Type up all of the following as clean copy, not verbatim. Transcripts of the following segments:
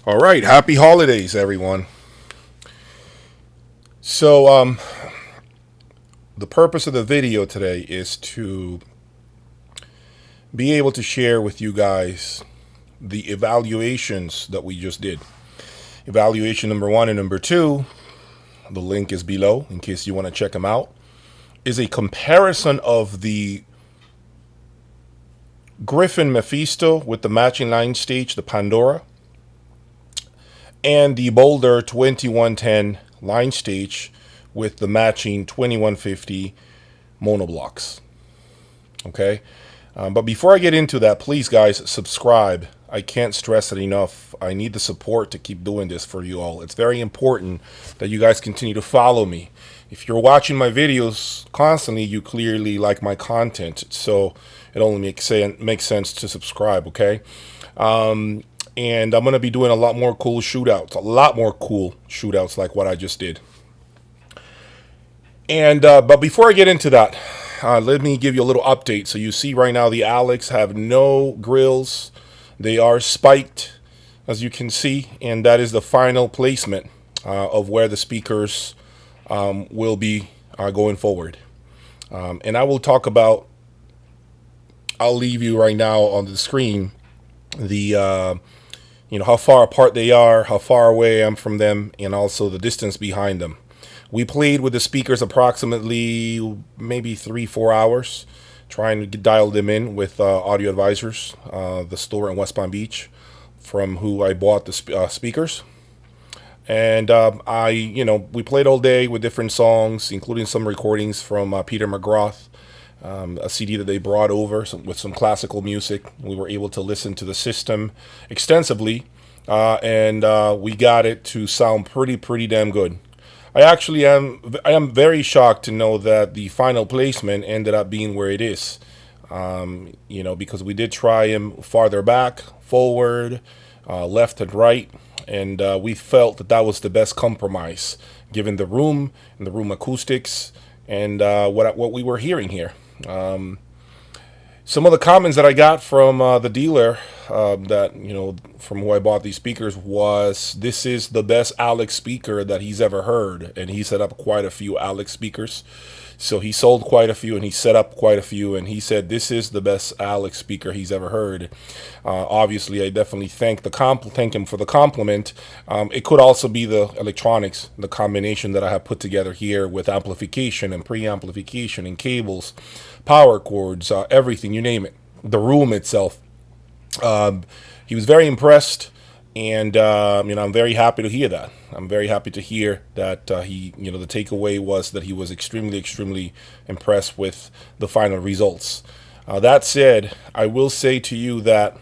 All right, happy holidays, everyone. So, the purpose of the video today is to be able to share with you guys the evaluations that we just did. Evaluation number 1 and number 2, the link is below in case you want to check them out, is a comparison of the Gryphon Mephisto with the matching line stage, the Pandora, and the Boulder 2110 line stage with the matching 2150 monoblocks. Okay, but before I get into that, please guys, subscribe. I can't stress it enough. I need the support to keep doing this for you all. It's very important that you guys continue to follow me. If you're watching my videos constantly, you clearly like my content, so it only makes sense to subscribe. Okay, and I'm going to be doing a lot more cool shootouts, like what I just did. And but before I get into that, let me give you a little update. So you see right now the Alex have no grills. They are spiked, as you can see, and that is the final placement of where the speakers will be going forward. And I will talk about, I'll leave you right now on the screen the how far apart they are, how far away I am from them, and also the distance behind them. We played with the speakers approximately maybe 3-4 hours, trying to dial them in with Audio Advisors, the store in West Palm Beach, from who I bought the speakers. And we played all day with different songs, including some recordings from Peter McGrath, a CD that they brought over with some classical music. We were able to listen to the system extensively, and we got it to sound pretty damn good. I am very shocked to know that the final placement ended up being where it is. Because we did try him farther back, forward, left and right, and we felt that that was the best compromise given the room and the room acoustics and what we were hearing here. Some of the comments that I got from the dealer from who I bought these speakers was, this is the best Alex speaker that he's ever heard. And he set up quite a few Alex speakers. So he sold quite a few and he set up quite a few. And he said, this is the best Alex speaker he's ever heard. Obviously, I definitely thank him for the compliment. It could also be the electronics, the combination that I have put together here with amplification and preamplification and cables, power cords, everything, you name it. The room itself. He was very impressed, and I'm very happy to hear that. I'm very happy to hear that the takeaway was that he was extremely impressed with the final results. That said, I will say to you that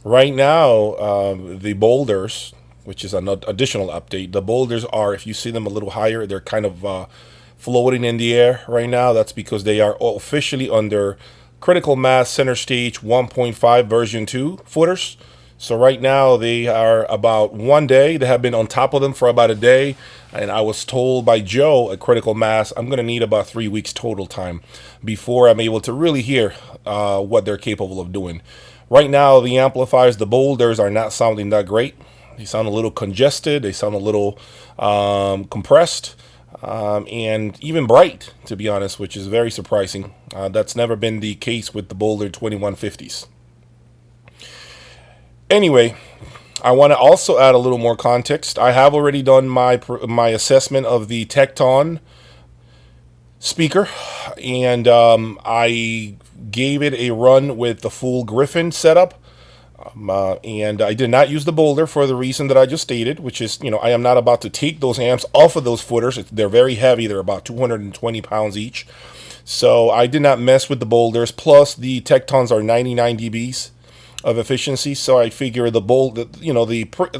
right now the boulders, which is an additional update, the boulders are, if you see them a little higher, they're kind of floating in the air right now. That's because they are officially under critical mass center stage 1.5 version 2 footers. So right now they are about 1 day. They have been on top of them for about a day, and I was told by Joe at critical mass I'm going to need about 3 weeks total time before I'm able to really hear what they're capable of doing. Right now the amplifiers, the boulders, are not sounding that great. They sound a little congested, they sound a little compressed, and even bright, to be honest, which is very surprising. That's never been the case with the Boulder 2150s. Anyway, I want to also add a little more context. I have already done my assessment of the Tecton speaker, and I gave it a run with the full Gryphon setup. And I did not use the Boulder for the reason that I just stated, which is, I am not about to take those amps off of those footers. They're very heavy. They're about 220 pounds each. So I did not mess with the Boulders. Plus, the Tectons are 99 dBs of efficiency. So I figure the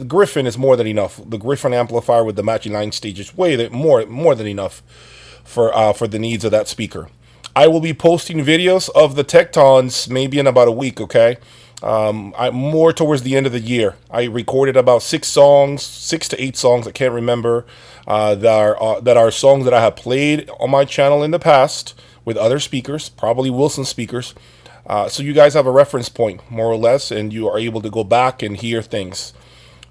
Gryphon is more than enough. The Gryphon amplifier with the matching line stage is way more than enough for the needs of that speaker. I will be posting videos of the Tectons maybe in about a week, okay? I'm more towards the end of the year. I recorded about 6 to 8 songs, I can't remember, that are songs that I have played on my channel in the past with other speakers, probably Wilson speakers. So you guys have a reference point, more or less, and you are able to go back and hear things.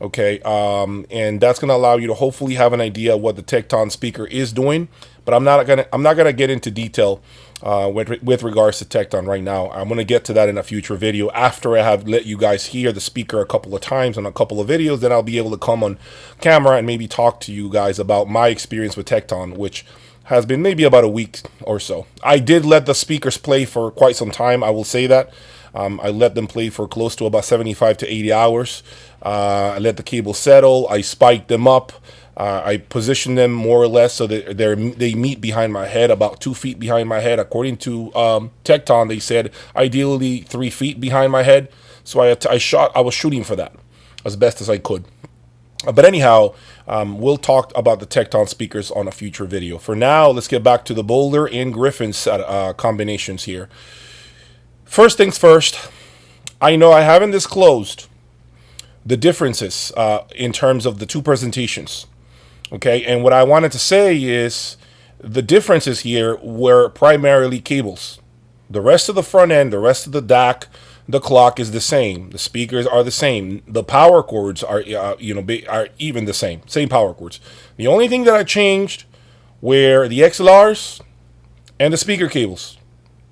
Okay, and that's going to allow you to hopefully have an idea what the Tecton speaker is doing. But I'm not gonna get into detail with regards to Tecton right now. I'm gonna get to that in a future video after I have let you guys hear the speaker a couple of times on a couple of videos. Then I'll be able to come on camera and maybe talk to you guys about my experience with Tecton, which has been maybe about a week or so. I did let the speakers play for quite some time, I will say that. I let them play for close to about 75 to 80 hours. I let the cable settle. I spiked them up. I positioned them more or less so that they meet behind my head, about 2 feet behind my head. According to Tecton, they said ideally 3 feet behind my head. So I was shooting for that as best as I could. But anyhow, we'll talk about the Tecton speakers on a future video. For now, let's get back to the Boulder and Gryphon combinations here. First things first, I know I haven't disclosed the differences in terms of the two presentations. Okay, and what I wanted to say is the differences here were primarily cables. The rest of the front end, the rest of the DAC, the clock is the same. The speakers are the same. The power cords are are even the same power cords. The only thing that I changed were the XLRs and the speaker cables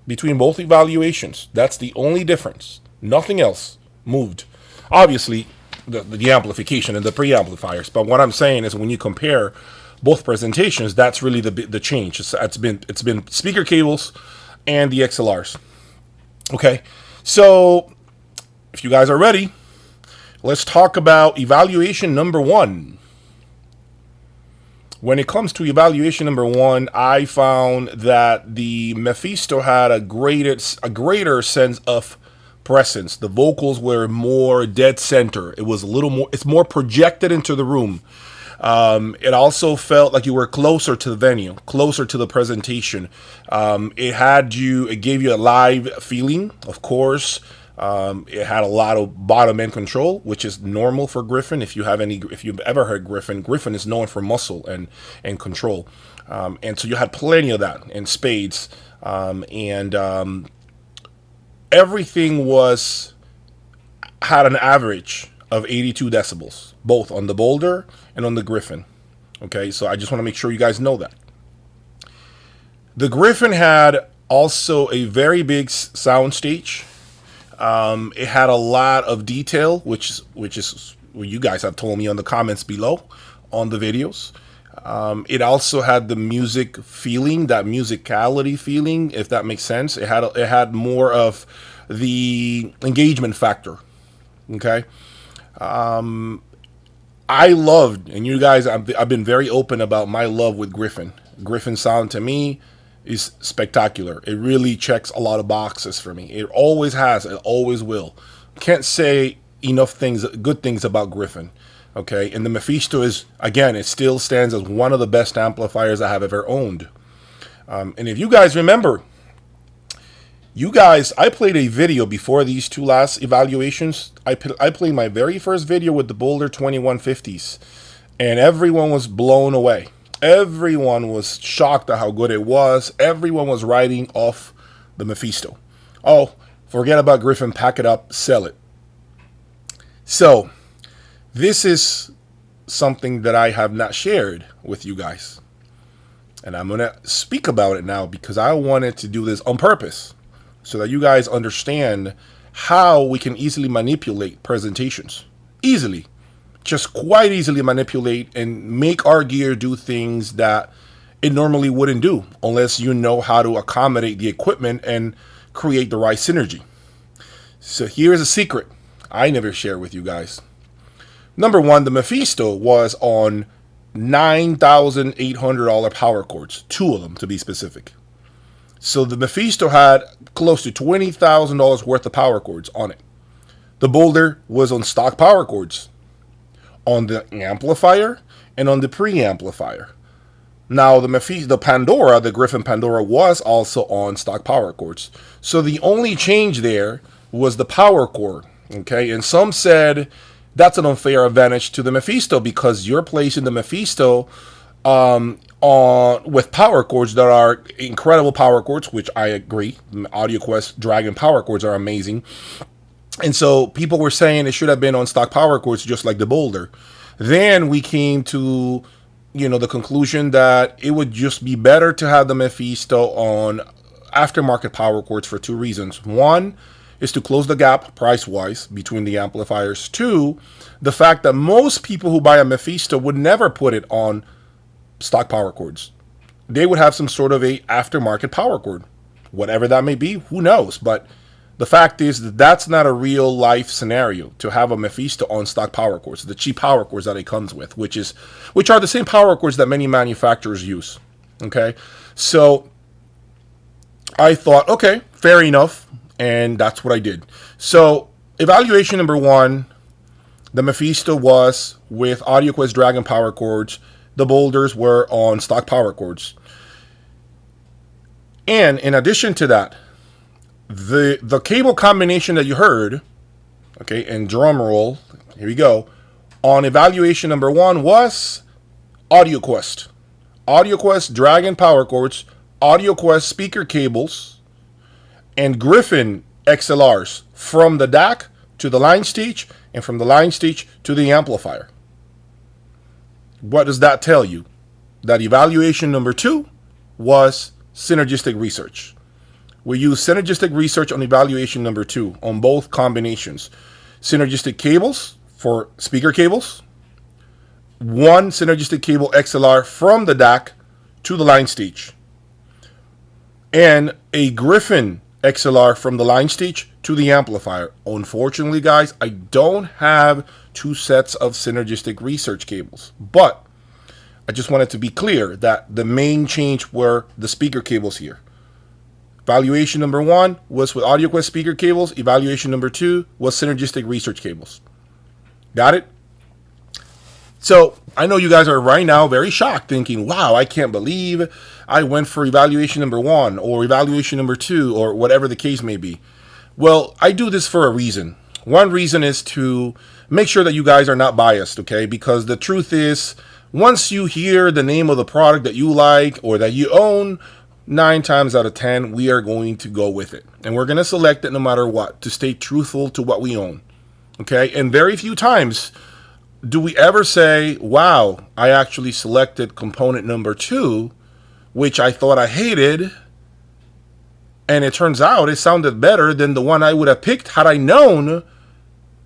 between both evaluations. That's the only difference. Nothing else moved. Obviously, the amplification and the preamplifiers. But what I'm saying is when you compare both presentations, that's really the change. It's been speaker cables and the XLRs. Okay, so if you guys are ready, let's talk about evaluation number 1. When it comes to evaluation number 1, I found that the Mephisto had a greater sense of presence. The vocals were more dead center. It was it's more projected into the room. It also felt like you were closer to the venue, closer to the presentation. It gave you a live feeling, of course. It had a lot of bottom end control, which is normal for Gryphon. If you've ever heard Gryphon is known for muscle and control. And so you had plenty of that in spades. Everything had an average of 82 decibels, both on the Boulder and on the Gryphon. Okay, so I just want to make sure you guys know that. The Gryphon had also a very big sound stage. It had a lot of detail, which is what you guys have told me on the comments below on the videos. It also had the music feeling, that musicality feeling, if that makes sense. It had more of the engagement factor. Okay. I loved, and you guys, I've been very open about my love with Gryphon. Gryphon sound to me is spectacular. It really checks a lot of boxes for me. It always has. It always will. Can't say enough good things about Gryphon. Okay, and the Mephisto is, again, it still stands as one of the best amplifiers I have ever owned. And if you guys remember, I played a video before these two last evaluations. I played my very first video with the Boulder 2150s, and everyone was blown away. Everyone was shocked at how good it was. Everyone was riding off the Mephisto. Oh, forget about Gryphon, pack it up, sell it. So, this is something that I have not shared with you guys. And I'm going to speak about it now because I wanted to do this on purpose so that you guys understand how we can easily manipulate presentations. Easily. Just quite easily manipulate and make our gear do things that it normally wouldn't do unless you know how to accommodate the equipment and create the right synergy. So here's a secret I never share with you guys. Number 1, the Mephisto was on $9,800 power cords, 2 of them to be specific. So the Mephisto had close to $20,000 worth of power cords on it. The Boulder was on stock power cords on the amplifier and on the preamplifier. Now the Gryphon Pandora was also on stock power cords. So the only change there was the power cord. Okay, and some said that's an unfair advantage to the Mephisto because you're placing the Mephisto with power cords that are incredible power cords, which I agree. AudioQuest Dragon power cords are amazing. And so people were saying it should have been on stock power chords, just like the Boulder. Then we came to, the conclusion that it would just be better to have the Mephisto on aftermarket power chords for two reasons. One is to close the gap price-wise between the amplifiers. Two, the fact that most people who buy a Mephisto would never put it on stock power chords. They would have some sort of a aftermarket power chord. Whatever that may be, who knows? But the fact is that that's not a real life scenario to have a Mephisto on stock power chords, the cheap power chords that it comes with, which are the same power chords that many manufacturers use. Okay, so I thought, okay, fair enough, and that's what I did. So evaluation number one, the Mephisto was with AudioQuest Dragon power chords. The Boulders were on stock power chords. And in addition to that, the cable combination that you heard, okay, and drum roll, here we go, on evaluation number one was AudioQuest. AudioQuest Dragon power cords, AudioQuest speaker cables, and Gryphon XLRs from the DAC to the line stage, and from the line stage to the amplifier. What does that tell you? That evaluation number two was synergistic research. We use synergistic research on evaluation number two on both combinations. Synergistic cables for speaker cables, one synergistic cable XLR from the DAC to the line stage, and a Gryphon XLR from the line stage to the amplifier. Unfortunately, guys, I don't have two sets of synergistic research cables, but I just wanted to be clear that the main change were the speaker cables here. Evaluation number one was with AudioQuest speaker cables. Evaluation number two was synergistic research cables. Got it? So I know you guys are right now very shocked, thinking, wow, I can't believe I went for evaluation number one or evaluation number two or whatever the case may be. Well, I do this for a reason. One reason is to make sure that you guys are not biased, okay? Because the truth is, once you hear the name of the product that you like or that you own, 9 times out of 10, we are going to go with it. And we're going to select it no matter what, to stay truthful to what we own. Okay? And very few times do we ever say, wow, I actually selected component number 2, which I thought I hated, and it turns out it sounded better than the one I would have picked had I known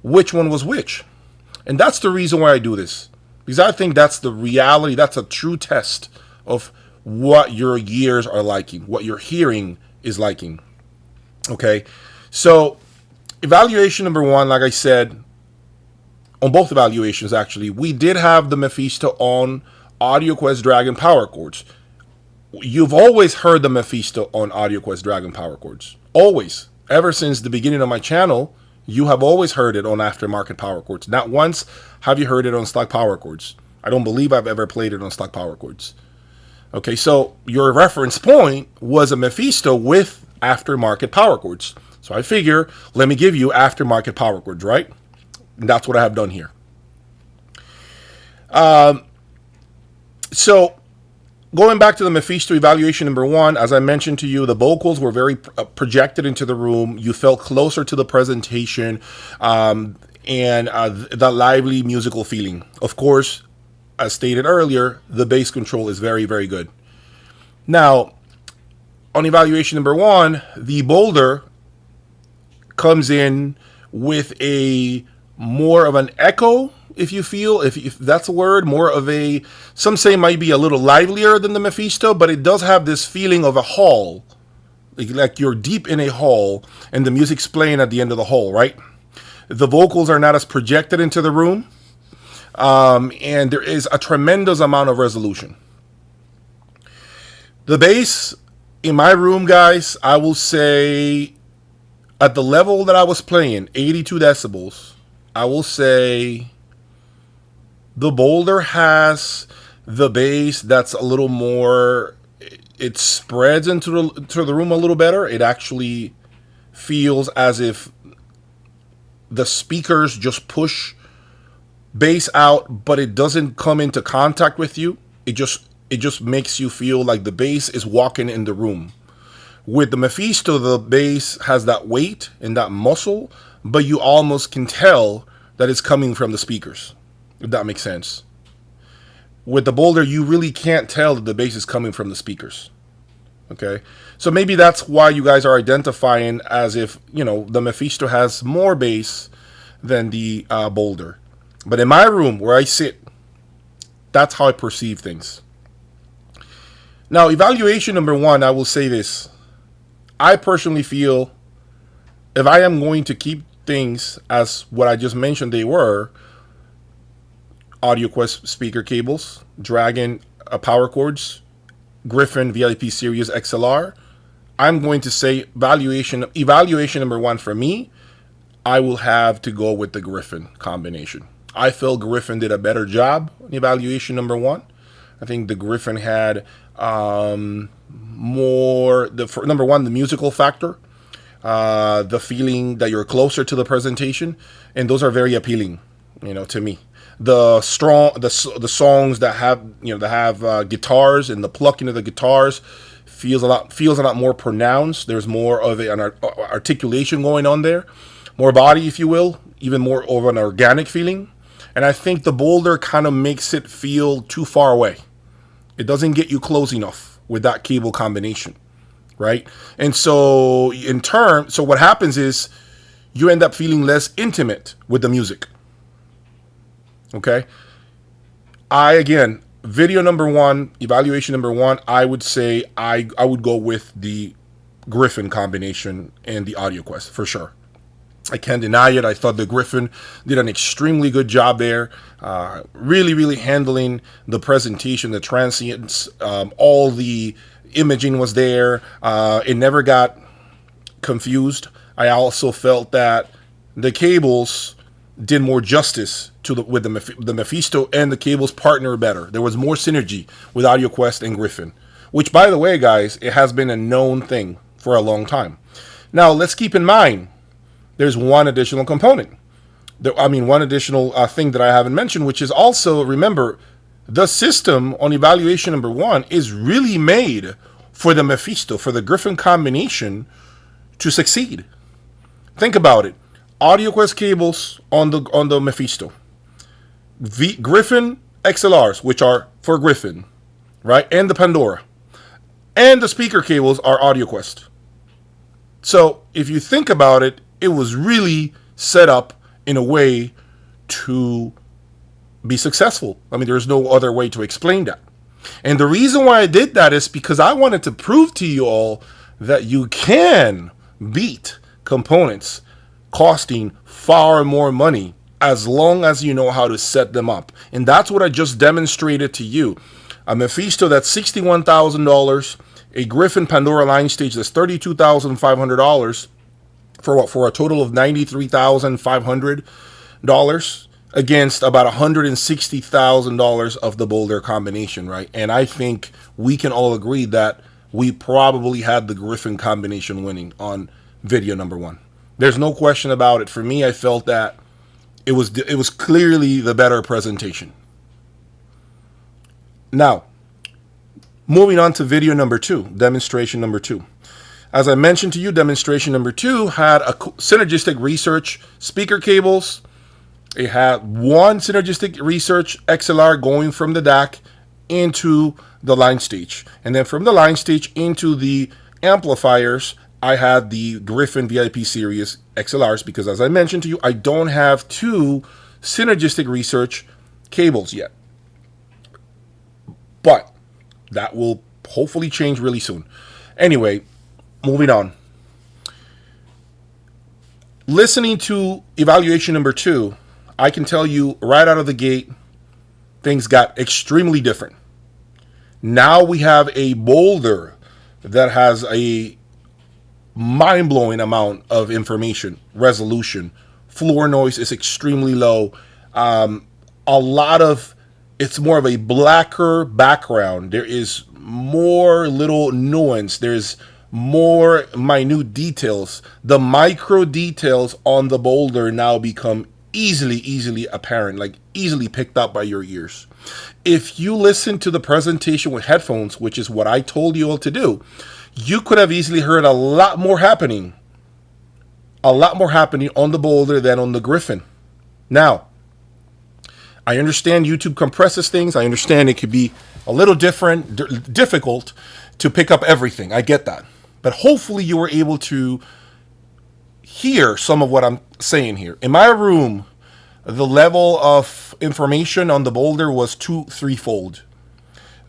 which one was which. And that's the reason why I do this. Because I think that's the reality, that's a true test of what your ears are liking, what your hearing is liking. Okay, so evaluation number one, like I said, on both evaluations actually, we did have the Mephisto on AudioQuest Dragon power cords. You've always heard the Mephisto on AudioQuest Dragon power cords. Always. Ever since the beginning of my channel, you have always heard it on aftermarket power cords. Not once have you heard it on stock power cords. I don't believe I've ever played it on stock power cords. Okay, so your reference point was a Mephisto with aftermarket power cords. So I figure, let me give you aftermarket power cords, right? And that's what I have done here. So going back to the Mephisto evaluation number one, as I mentioned to you, the vocals were very projected into the room. You felt closer to the presentation and the lively musical feeling. Of course, as stated earlier, the bass control is very, very good. Now, on evaluation number one, the Boulder comes in with a more of an echo, if you feel, if that's a word, more of a, some say might be a little livelier than the Mephisto, but it does have this feeling of a hall, like you're deep in a hall and the music's playing at the end of the hall, right? The vocals are not as projected into the room. And there is a tremendous amount of resolution. The bass in my room, guys, I will say at the level that I was playing, 82 decibels, I will say the Boulder has the bass that's a little more, it spreads into the room a little better. It actually feels as if the speakers just push bass out, but it doesn't come into contact with you. It just makes you feel like the bass is walking in the room. With the Mephisto, the bass has that weight and that muscle, but you almost can tell that it's coming from the speakers, if that makes sense. With the Boulder, you really can't tell that the bass is coming from the speakers. Okay, so maybe that's why you guys are identifying as if, the Mephisto has more bass than the Boulder. But in my room where I sit, that's how I perceive things. Now, evaluation number one, I will say this. I personally feel if I am going to keep things as what I just mentioned they were, AudioQuest speaker cables, Dragon power cords, Gryphon VIP Series XLR, I'm going to say evaluation number one for me, I will have to go with the Gryphon combination. I feel Gryphon did a better job in evaluation number one. I think the Gryphon had more, number one, the musical factor, the feeling that you're closer to the presentation, and those are very appealing, to me. The songs that have guitars, and the plucking of the guitars feels a lot more pronounced. There's more of an articulation going on there, more body, if you will, even more of an organic feeling. And I think the Boulder kind of makes it feel too far away. It doesn't get you close enough with that cable combination, right? And so what happens is you end up feeling less intimate with the music. Okay. Video number one, evaluation number one, I would say I would go with the Gryphon combination and the AudioQuest for sure. I can't deny it. I thought the Gryphon did an extremely good job there, really, really handling the presentation, the transients, all the imaging was there. It never got confused. I also felt that the cables did more justice to the Mephisto and the cables partner better. There was more synergy with AudioQuest and Gryphon, which, by the way, guys, it has been a known thing for a long time. Now, let's keep in mind, there's one additional component. One additional thing that I haven't mentioned, which is also, remember, the system on evaluation number one is really made for the Mephisto, for the Gryphon combination to succeed. Think about it. AudioQuest cables on the Mephisto. Gryphon XLRs, which are for Gryphon, right? And the Pandora. And the speaker cables are AudioQuest. So if you think about it, it was really set up in a way to be successful. There's no other way to explain that. And the reason why I did that is because I wanted to prove to you all that you can beat components costing far more money as long as you know how to set them up. And that's what I just demonstrated to you. A Mephisto that's $61,000, a Gryphon Pandora line stage that's $32,500 for a total of $93,500 against about $160,000 of the Boulder combination, right? And I think we can all agree that we probably had the Gryphon combination winning on video number one. There's no question about it. For me, I felt that it was clearly the better presentation. Now, moving on to video number two, demonstration number two. As I mentioned to you, demonstration number two had a synergistic research speaker cables. It had one synergistic research XLR going from the DAC into the line stage. And then from the line stage into the amplifiers, I had the Gryphon VIP Series XLRs because, as I mentioned to you, I don't have two synergistic research cables yet. But that will hopefully change really soon. Anyway, moving on. Listening to evaluation number two, I can tell you right out of the gate, things got extremely different. Now we have a Boulder that has a mind-blowing amount of information, resolution. Floor noise is extremely low. It's more of a blacker background. There is more little nuance. There's more minute details. The micro details on the Boulder now become easily apparent, like easily picked up by your ears. If you listen to the presentation with headphones, which is what I told you all to do, you could have easily heard a lot more happening a lot more happening on the Boulder than on the Gryphon. Now, I understand YouTube compresses things. I understand it could be a little difficult to pick up everything. I get that. But hopefully you were able to hear some of what I'm saying here. In my room, the level of information on the Boulder was threefold.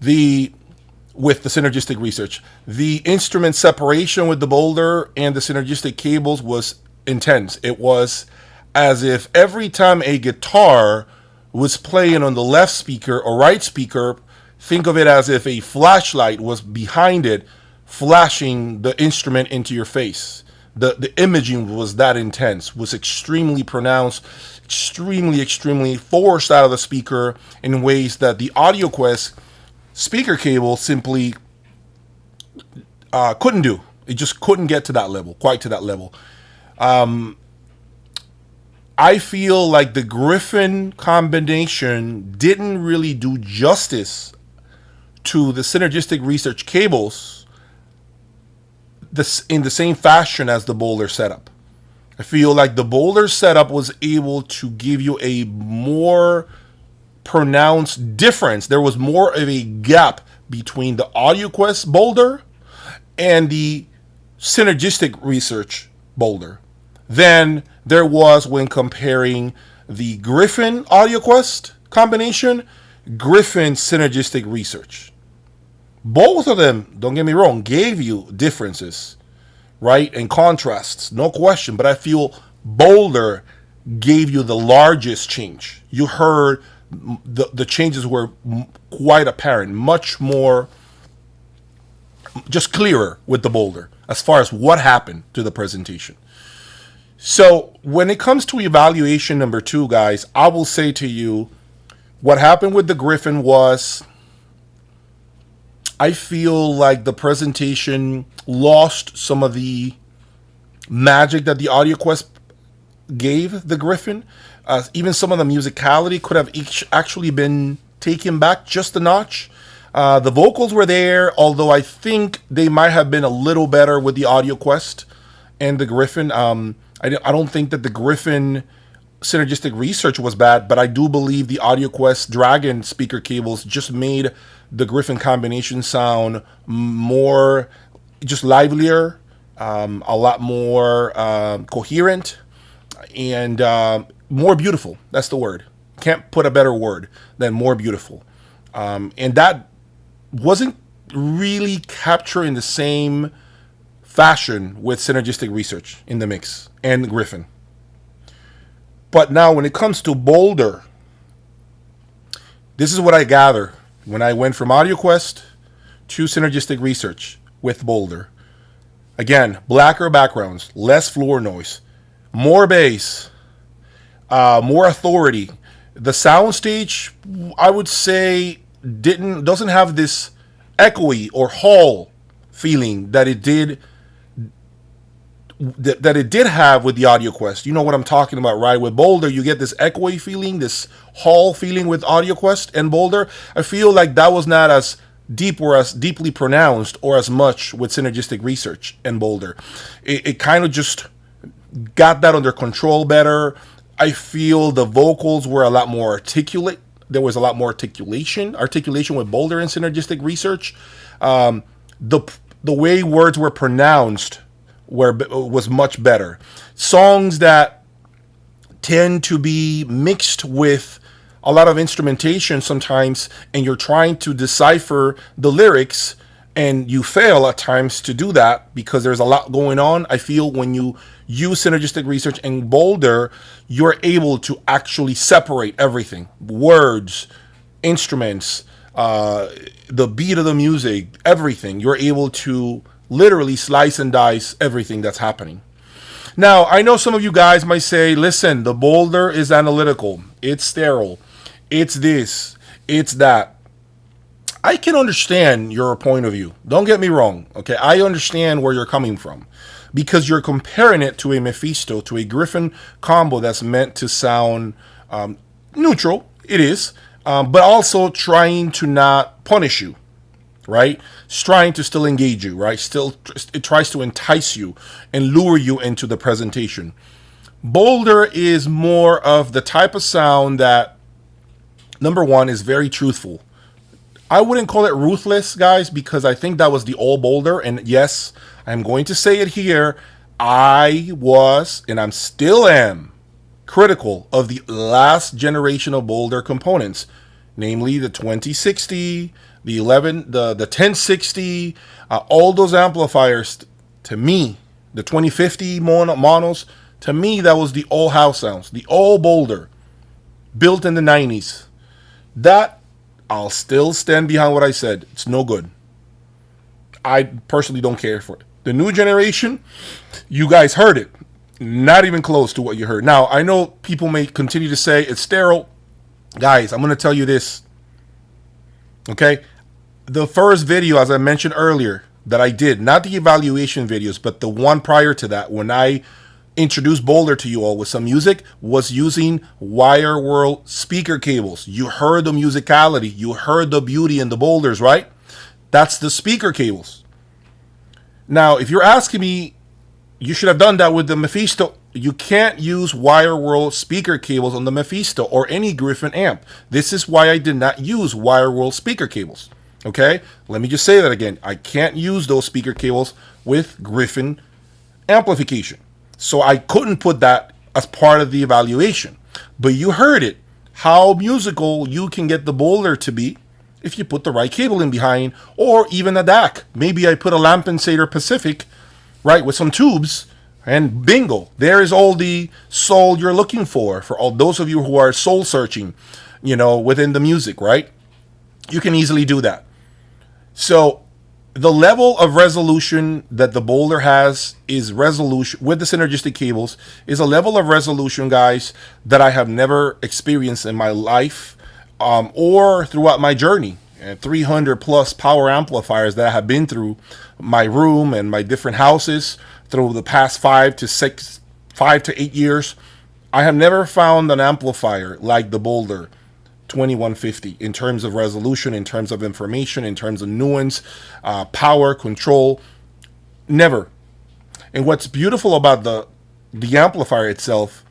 With the synergistic research, the instrument separation with the Boulder and the synergistic cables was intense. It was as if every time a guitar was playing on the left speaker or right speaker, think of it as if a flashlight was behind it, flashing the instrument into your face. The imaging was that intense, was extremely pronounced, extremely forced out of the speaker in ways that the AudioQuest speaker cable simply couldn't do. It just couldn't get to that level, quite to that level. I feel like the Gryphon combination didn't really do justice to the synergistic research cables in the same fashion as the Boulder setup. I feel like the Boulder setup was able to give you a more pronounced difference. There was more of a gap between the AudioQuest Boulder and the synergistic research Boulder than there was when comparing the Gryphon AudioQuest combination, Gryphon synergistic research. Both of them, don't get me wrong, gave you differences, right? And contrasts, no question. But I feel Boulder gave you the largest change. You heard the changes were quite apparent, much more just clearer with the Boulder as far as what happened to the presentation. So when it comes to evaluation number 2, guys, I will say to you, what happened with the Gryphon was, I feel like the presentation lost some of the magic that the AudioQuest gave the Gryphon. Even some of the musicality could have actually been taken back just a notch. The vocals were there, although I think they might have been a little better with the AudioQuest and the Gryphon. I don't think that the Gryphon synergistic research was bad, but I do believe the AudioQuest Dragon speaker cables just made the Gryphon combination sound more, just livelier, a lot more coherent, and more beautiful. That's the word. Can't put a better word than more beautiful. And that wasn't really captured in the same fashion with synergistic research in the mix and Gryphon. But now when it comes to Boulder, this is what I gather when I went from AudioQuest to synergistic research with Boulder. Again, blacker backgrounds, less floor noise, more bass, more authority. The soundstage, I would say, doesn't have this echoey or hall feeling that it did have with the AudioQuest. You know what I'm talking about, right? With Boulder, you get this echoey feeling, this hall feeling with AudioQuest and Boulder. I feel like that was not as deep or as deeply pronounced or as much with synergistic research and Boulder. It kind of just got that under control better. I feel the vocals were a lot more articulate. There was a lot more articulation with Boulder and synergistic research. The way words were pronounced was much better. Songs that tend to be mixed with a lot of instrumentation sometimes, and you're trying to decipher the lyrics, and you fail at times to do that because there's a lot going on. I feel when you use synergistic research and Boulder, you're able to actually separate everything. Words, instruments, the beat of the music, everything. You're able to literally slice and dice everything that's happening. Now, I know some of you guys might say, listen, the Boulder is analytical. It's sterile. It's this. It's that. I can understand your point of view. Don't get me wrong. Okay, I understand where you're coming from because you're comparing it to a Mephisto, to a Gryphon combo that's meant to sound neutral. It is, but also trying to not punish you. right? It's trying to still engage you, right? Still, it tries to entice you and lure you into the presentation. Boulder is more of the type of sound that, number one, is very truthful. I wouldn't call it ruthless, guys, because I think that was the old Boulder. And yes, I'm going to say it here. I was, and I'm still am, critical of the last generation of Boulder components, namely the 2060, the 1060, all those amplifiers. To me, the 2050 monos, to me, that was the old house sounds, the old Boulder, built in the 90s. That, I'll still stand behind what I said. It's no good. I personally don't care for it. The new generation, you guys heard it. Not even close to what you heard. Now, I know people may continue to say it's sterile. Guys, I'm going to tell you this. Okay? The first video, as I mentioned earlier, that I did, not the evaluation videos, but the one prior to that, when I introduced Boulder to you all with some music, was using Wire World speaker cables. You heard the musicality. You heard the beauty in the Boulders, right? That's the speaker cables. Now, if you're asking me, you should have done that with the Mephisto. You can't use Wire World speaker cables on the Mephisto or any Gryphon amp. This is why I did not use Wire World speaker cables. Okay? Let me just say that again. I can't use those speaker cables with Gryphon amplification. So I couldn't put that as part of the evaluation. But you heard it. How musical you can get the Boulder to be if you put the right cable in behind, or even a DAC. Maybe I put a Lampensator Pacific, right, with some tubes, and bingo, there is all the soul you're looking for all those of you who are soul searching, within the music, right? You can easily do that. So the level of resolution that the Boulder has is resolution with the synergistic cables is a level of resolution, guys, that I have never experienced in my life, or throughout my journey. 300 plus power amplifiers that I have been through my room and my different houses through the past 5 to 8 years. I have never found an amplifier like the Boulder 2150 in terms of resolution, in terms of information, in terms of nuance, power, control. Never. And what's beautiful about the amplifier itself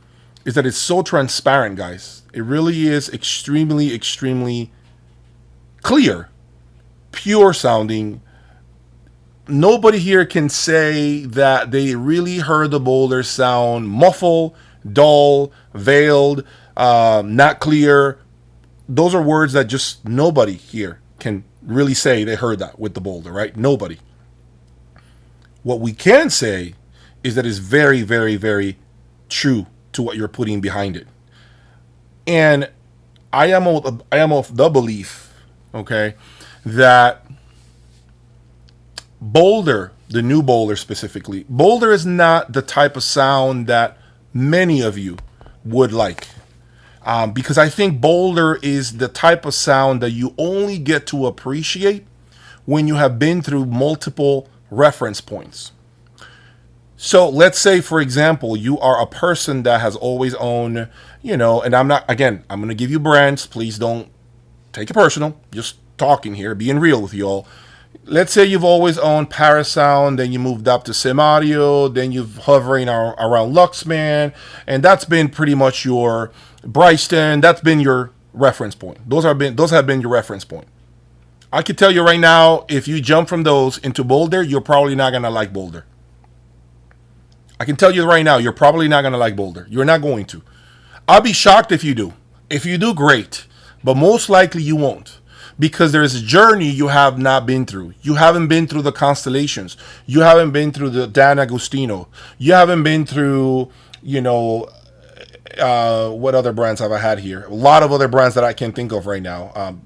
is that it's so transparent, guys. It really is extremely, extremely clear, pure sounding. Nobody here can say that they really heard the Boulder sound muffled, dull, veiled, not clear. Those are words that just nobody here can really say they heard that with the Boulder, right? Nobody. What we can say is that it's very, very, very true to what you're putting behind it. And I am of the belief, okay, that Boulder, the new Boulder specifically, Boulder is not the type of sound that many of you would like. Because I think Boulder is the type of sound that you only get to appreciate when you have been through multiple reference points. So let's say, for example, you are a person that has always owned, and I'm going to give you brands. Please don't take it personal. Just talking here, being real with you all. Let's say you've always owned Parasound, then you moved up to Sim Audio, then you've hovering around Luxman, and that's been pretty much your Bryston. That's been your reference point. Those have been your reference point. I can tell you right now, if you jump from those into Boulder, you're probably not gonna like Boulder. I can tell you right now, you're probably not gonna like Boulder. You're not going to. I'll be shocked if you do. If you do, great, but most likely you won't. Because there's a journey you have not been through. You haven't been through the Constellations. You haven't been through the Dan Agostino. You haven't been through, what other brands have I had here? A lot of other brands that I can think of right now.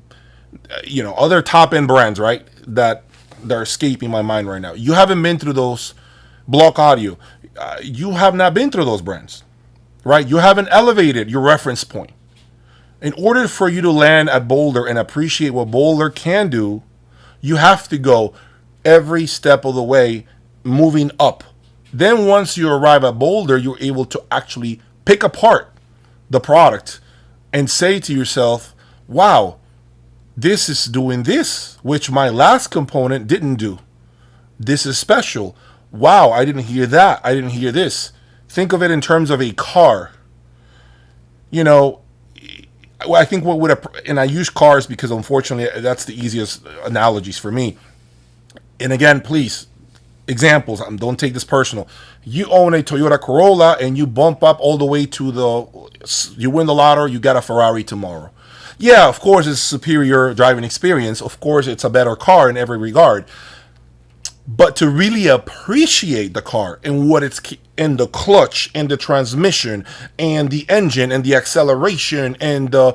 Other top-end brands, right, that are escaping my mind right now. You haven't been through those. Block Audio. You have not been through those brands, right? You haven't elevated your reference point. In order for you to land at Boulder and appreciate what Boulder can do, you have to go every step of the way moving up. Then once you arrive at Boulder, you're able to actually pick apart the product and say to yourself, wow, This is doing this, which my last component didn't do. This is special. Wow, I didn't hear that. I didn't hear this. Think of it in terms of a car. You know, I think what would, and I use cars because unfortunately that's the easiest analogies for me. And again, please, examples, don't take this personal. You own a Toyota Corolla and you bump up all the way to you win the lotto, you got a Ferrari tomorrow. Yeah, of course it's superior driving experience. Of course it's a better car in every regard. But to really appreciate the car and what it's in the clutch and the transmission and the engine and the acceleration and the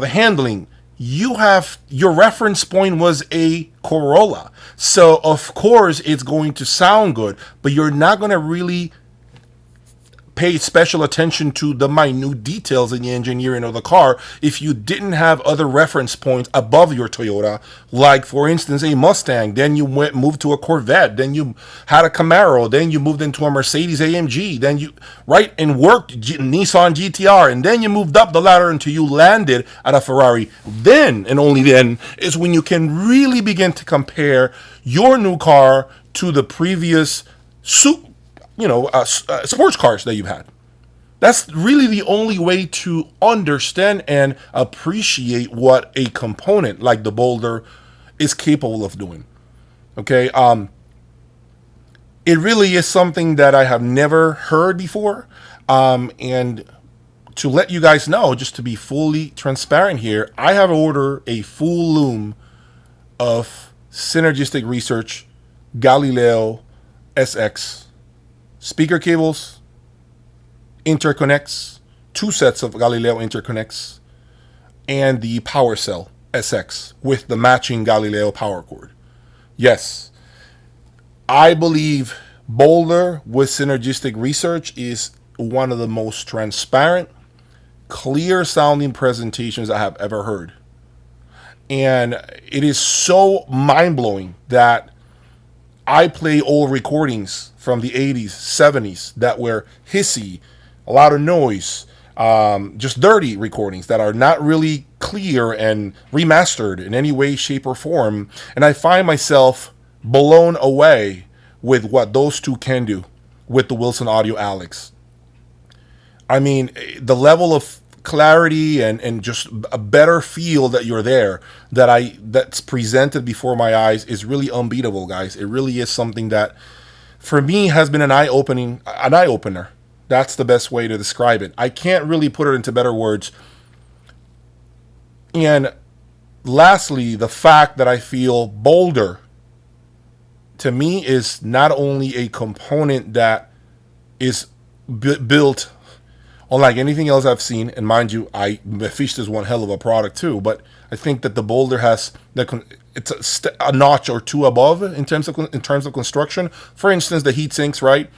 handling, you have your reference point was a Corolla. So of course it's going to sound good, but you're not going to really pay special attention to the minute details in the engineering of the car if you didn't have other reference points above your Toyota, like for instance a Mustang. Then you moved to a Corvette, then you had a Camaro, then you moved into a Mercedes AMG, then you and worked Nissan GTR, and then you moved up the ladder until you landed at a Ferrari. Then and only then is when you can really begin to compare your new car to the previous sports cars that you've had. That's really the only way to understand and appreciate what a component like the Boulder is capable of doing. Okay, it really is something that I have never heard before, and to let you guys know, just to be fully transparent here, I have ordered a full loom of Synergistic Research Galileo SX speaker cables, interconnects, 2 sets of Galileo interconnects, and the power cell SX with the matching Galileo power cord. Yes, I believe Boulder with Synergistic Research is one of the most transparent, clear sounding presentations I have ever heard. And it is so mind blowing that I play old recordings from the 80s, 70s that were hissy, a lot of noise, just dirty recordings that are not really clear and remastered in any way, shape, or form. And I find myself blown away with what those two can do with the Wilson Audio Alex. I mean, the level of clarity and just a better feel that you're there that's presented before my eyes is really unbeatable, guys. It really is something that for me has been an eye opener. That's the best way to describe it. I can't really put it into better words. And lastly, the fact that I feel Boulder to me is not only a component that is built unlike anything else I've seen, and mind you, the Fish is one hell of a product too, but I think that the Boulder has it's a notch or two above in terms of construction. For instance, the heat sinks, right?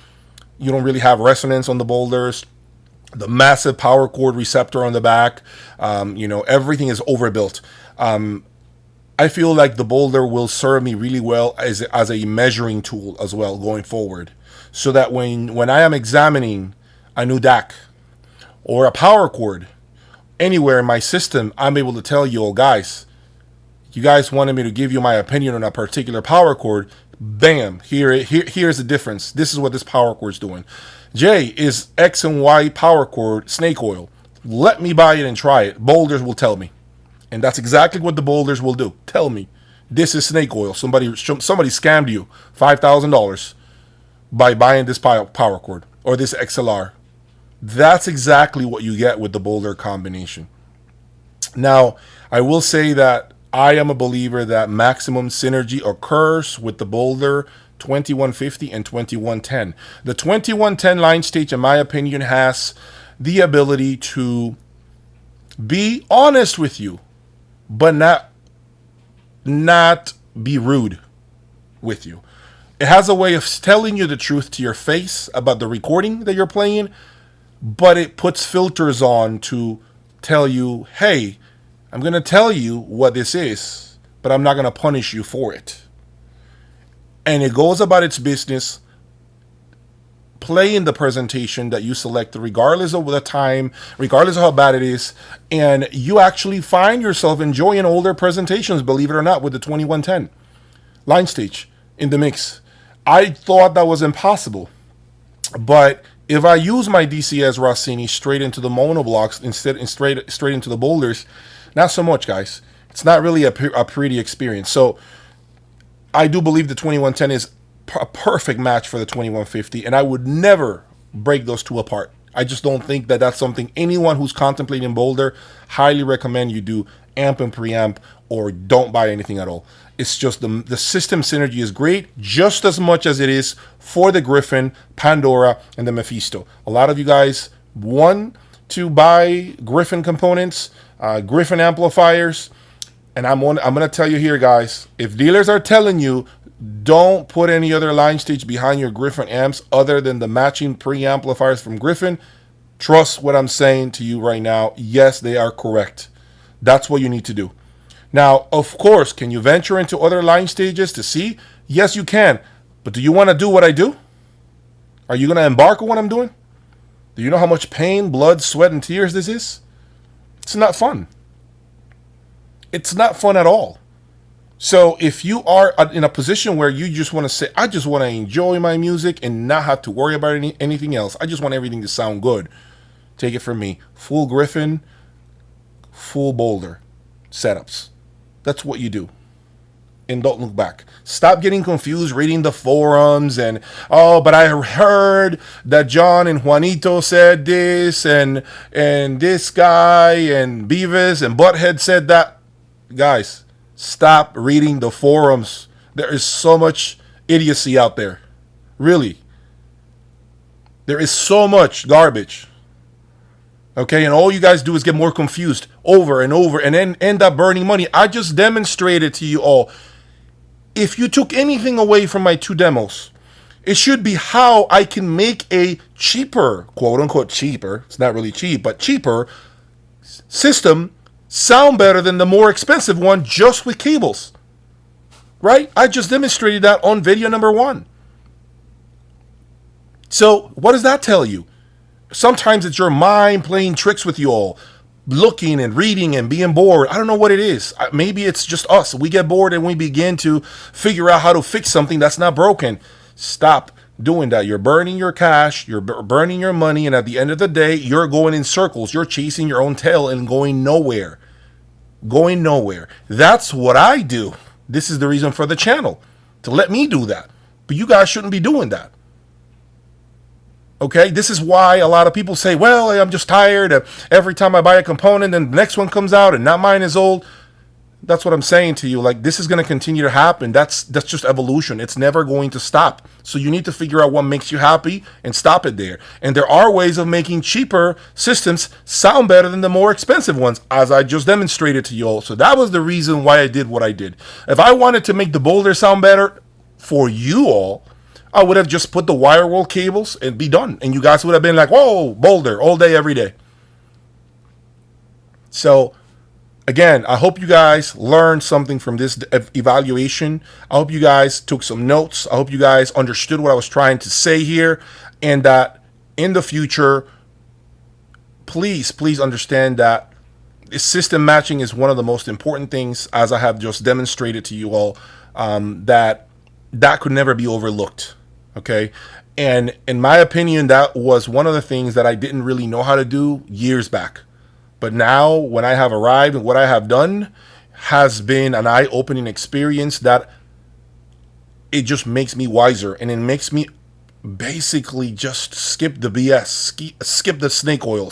You don't really have resonance on the Boulders. The massive power cord receptor on the back, everything is overbuilt. I feel like the Boulder will serve me really well as a measuring tool as well going forward, so that when I am examining a new DAC or a power cord anywhere in my system, I'm able to tell you, guys, you guys wanted me to give you my opinion on a particular power cord. Bam, here's the difference. This is what this power cord is doing. Jay, is X and Y power cord snake oil? Let me buy it and try it. Boulders will tell me. And that's exactly what the Boulders will do. Tell me, this is snake oil. Somebody scammed you $5,000 by buying this power cord or this XLR. That's exactly what you get with the Boulder combination. Now, I will say that I am a believer that maximum synergy occurs with the Boulder 2150 and 2110. The 2110 line stage, in my opinion, has the ability to be honest with you, but not be rude with you. It has a way of telling you the truth to your face about the recording that you're playing, but it puts filters on to tell you, hey, I'm going to tell you what this is, but I'm not going to punish you for it. And it goes about its business play in the presentation that you selected, regardless of the time, regardless of how bad it is, and you actually find yourself enjoying older presentations, believe it or not, with the 2110 line stage in the mix. I thought that was impossible, but if I use my DCS Rossini straight into the monoblocks instead and straight into the Boulders, not so much, guys. It's not really a pretty experience. So I do believe the 2110 is a perfect match for the 2150, and I would never break those two apart. I just don't think that that's something anyone who's contemplating Boulder highly recommend you do amp and preamp, or don't buy anything at all. It's just the system synergy is great, just as much as it is for the Gryphon, Pandora, and the Mephisto. A lot of you guys want to buy Gryphon components, Gryphon amplifiers, and I'm going to tell you here, guys, if dealers are telling you don't put any other line stage behind your Gryphon amps other than the matching preamplifiers from Gryphon, trust what I'm saying to you right now. Yes, they are correct. That's what you need to do. Now, of course, can you venture into other line stages to see? Yes, you can. But do you want to do what I do? Are you going to embark on what I'm doing? Do you know how much pain, blood, sweat, and tears this is? It's not fun. It's not fun at all. So if you are in a position where you just want to say, I just want to enjoy my music and not have to worry about anything else, I just want everything to sound good, take it from me. Full Gryphon, full Boulder setups. That's what you do. And don't look back. Stop getting confused reading the forums and, oh, but I heard that John and Juanito said this, and this guy and Beavis and Butthead said that. Guys, stop reading the forums. There is so much idiocy out there. Really. There is so much garbage. Okay, and all you guys do is get more confused over and over and then end up burning money. I just demonstrated to you all. If you took anything away from my two demos, it should be how I can make a cheaper, quote unquote cheaper, it's not really cheap, but cheaper system sound better than the more expensive one just with cables. Right? I just demonstrated that on video number 1. So what does that tell you? Sometimes it's your mind playing tricks with you all, looking and reading and being bored. I don't know what it is. Maybe it's just us. We get bored and we begin to figure out how to fix something that's not broken. Stop doing that. You're burning your cash, you're burning your money, and at the end of the day, you're going in circles. You're chasing your own tail and going nowhere. Going nowhere. That's what I do. This is the reason for the channel, to let me do that. But you guys shouldn't be doing that. Okay, this is why a lot of people say, well, I'm just tired of every time I buy a component and the next one comes out and not mine is old. That's what I'm saying to you. Like, this is going to continue to happen. That's just evolution. It's never going to stop. So you need to figure out what makes you happy and stop it there. And there are ways of making cheaper systems sound better than the more expensive ones, as I just demonstrated to you all. So that was the reason why I did what I did. If I wanted to make the Boulder sound better for you all, I would have just put the wire wall cables and be done. And you guys would have been like, whoa, Boulder, all day, every day. So, again, I hope you guys learned something from this evaluation. I hope you guys took some notes. I hope you guys understood what I was trying to say here. And that in the future, please understand that system matching is one of the most important things, as I have just demonstrated to you all, that could never be overlooked. Okay, and in my opinion, that was one of the things that I didn't really know how to do years back. But now, when I have arrived and what I have done has been an eye-opening experience that it just makes me wiser, and it makes me basically just skip the BS, skip the snake oil,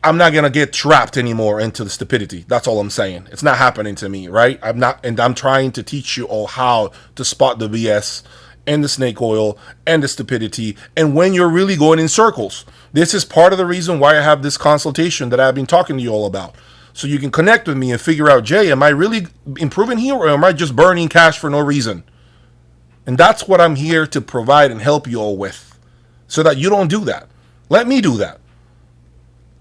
I'm not going to get trapped anymore into the stupidity. That's all I'm saying. It's not happening to me, right? I'm trying to teach you all how to spot the BS and the snake oil and the stupidity, and when you're really going in circles. This is part of the reason why I have this consultation that I've been talking to you all about. So you can connect with me and figure out, Jay, am I really improving here, or am I just burning cash for no reason? And that's what I'm here to provide and help you all with, so that you don't do that. Let me do that.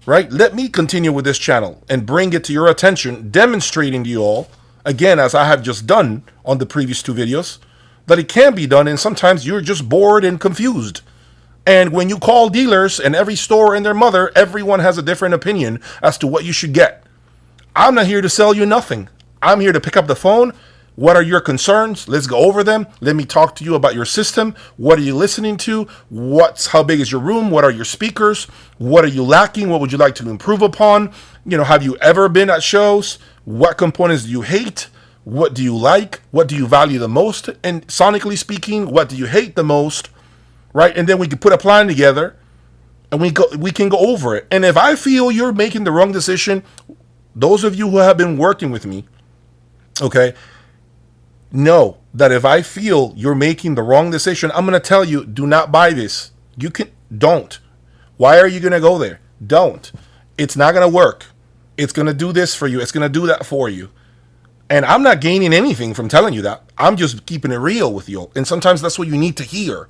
Right? Let me continue with this channel and bring it to your attention, demonstrating to you all, again, as I have just done on the previous 2 videos, that it can be done, and sometimes you're just bored and confused. And when you call dealers and every store and their mother, everyone has a different opinion as to what you should get. I'm not here to sell you nothing. I'm here to pick up the phone. What are your concerns? Let's go over them. Let me talk to you about your system. What are you listening to? How big is your room? What are your speakers? What are you lacking? What would you like to improve upon? Have you ever been at shows? What components do you hate? What do you like? What do you value the most? And sonically speaking, what do you hate the most? Right? And then we can put a plan together and we can go over it. And if I feel you're making the wrong decision, those of you who have been working with me, okay, know that if I feel you're making the wrong decision, I'm going to tell you, do not buy this. Don't. Why are you going to go there? Don't. It's not going to work. It's going to do this for you. It's going to do that for you. And I'm not gaining anything from telling you that. I'm just keeping it real with you. And sometimes that's what you need to hear.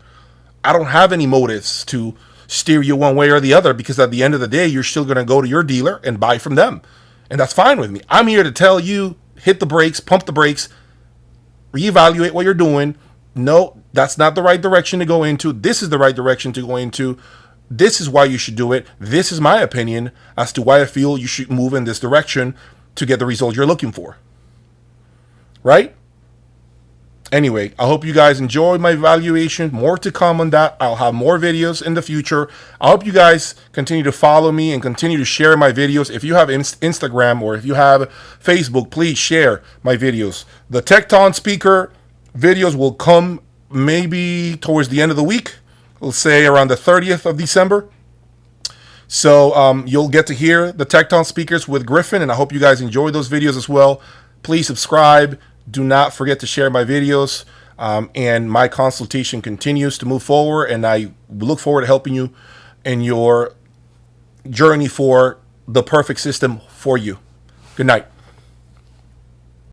I don't have any motives to steer you one way or the other, because at the end of the day, you're still going to go to your dealer and buy from them. And that's fine with me. I'm here to tell you, hit the brakes, pump the brakes, reevaluate what you're doing. No, that's not the right direction to go into. This is the right direction to go into. This is why you should do it. This is my opinion as to why I feel you should move in this direction to get the result you're looking for. Right? Anyway, I hope you guys enjoyed my evaluation. More to come on that. I'll have more videos in the future. I hope you guys continue to follow me and continue to share my videos. If you have Instagram or if you have Facebook, please share my videos. The Tecton speaker videos will come maybe towards the end of the week. We'll say around the 30th of December. So you'll get to hear the Tecton speakers with Gryphon, and I hope you guys enjoy those videos as well. Please subscribe. Do not forget to share my videos, and my consultation continues to move forward, and I look forward to helping you in your journey for the perfect system for you. Good night.